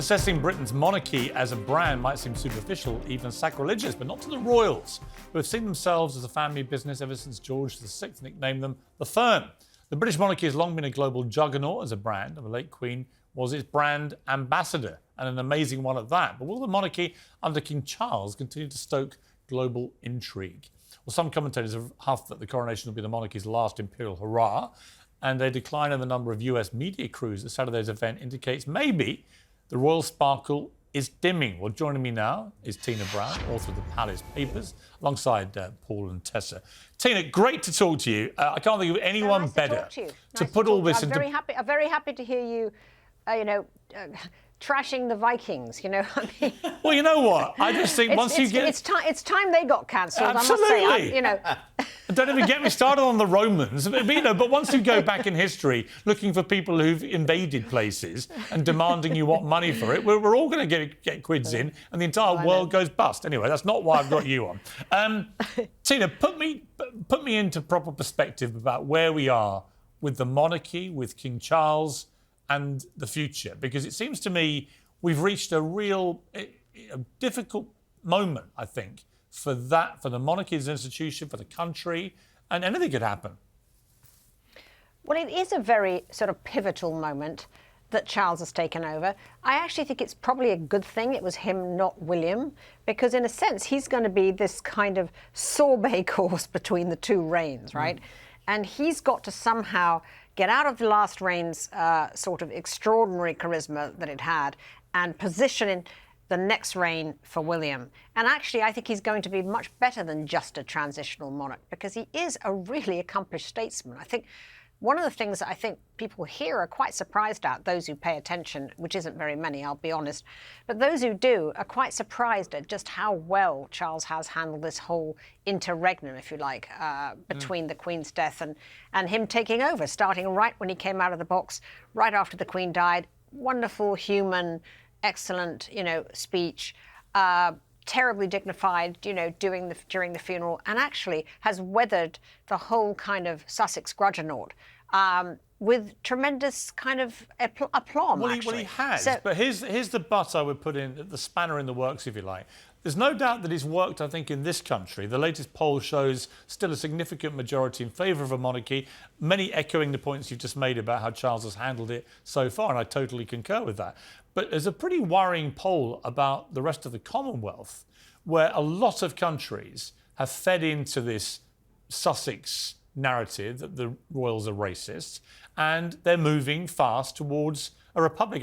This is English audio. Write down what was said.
Assessing Britain's monarchy as a brand might seem superficial, even sacrilegious, but not to the royals, who have seen themselves as a family business ever since George VI nicknamed them the Firm. The British monarchy has long been a global juggernaut as a brand, and the late Queen was its brand ambassador, and an amazing one at that. But will the monarchy under King Charles continue to stoke global intrigue? Well, some commentators have huffed that the coronation will be the monarchy's last imperial hurrah, and a decline in the number of US media crews at Saturday's event indicates maybe the royal sparkle is dimming. Well, joining me now is Tina Brown, author of the Palace Papers, alongside Paul and Tessa. Tina, great to talk to you. I can't think of anyone better to put all this into... I'm very happy to hear you, trashing the Vikings, I mean... Well, you know what? I just think it's time they got cancelled, Absolutely. I must say. Don't even get me started on the Romans. But once you go back in history looking for people who've invaded places and demanding you want money for it, we're all going to get quids in and the entire world goes bust. Anyway, that's not why I've got you on. Tina, put me into proper perspective about where we are with the monarchy, with King Charles and the future, because it seems to me we've reached a real difficult moment, I think, for the monarchy as an institution, for the country, and anything could happen. Well, it is a very sort of pivotal moment that Charles has taken over. I actually think it's probably a good thing it was him, not William, because in a sense, he's going to be this kind of sorbet course between the two reigns, right? And he's got to somehow get out of the last reign's sort of extraordinary charisma that it had and position in the next reign for William. And actually, I think he's going to be much better than just a transitional monarch because he is a really accomplished statesman. I think one of the things that I think people here are quite surprised at, those who pay attention, which isn't very many, I'll be honest, but those who do are quite surprised at just how well Charles has handled this whole interregnum, if you like, between the Queen's death and him taking over, starting right when he came out of the box, right after the Queen died. Wonderful, human, excellent, speech, terribly dignified, during the funeral, and actually has weathered the whole kind of Sussex grudgernaut with tremendous kind of aplomb. Well, he has. But here's the but I would put in, the spanner in the works, if you like. There's no doubt that it's worked, I think, in this country. The latest poll shows still a significant majority in favour of a monarchy, many echoing the points you've just made about how Charles has handled it so far, and I totally concur with that. But there's a pretty worrying poll about the rest of the Commonwealth, where a lot of countries have fed into this Sussex narrative that the royals are racist, and they're moving fast towards a republic.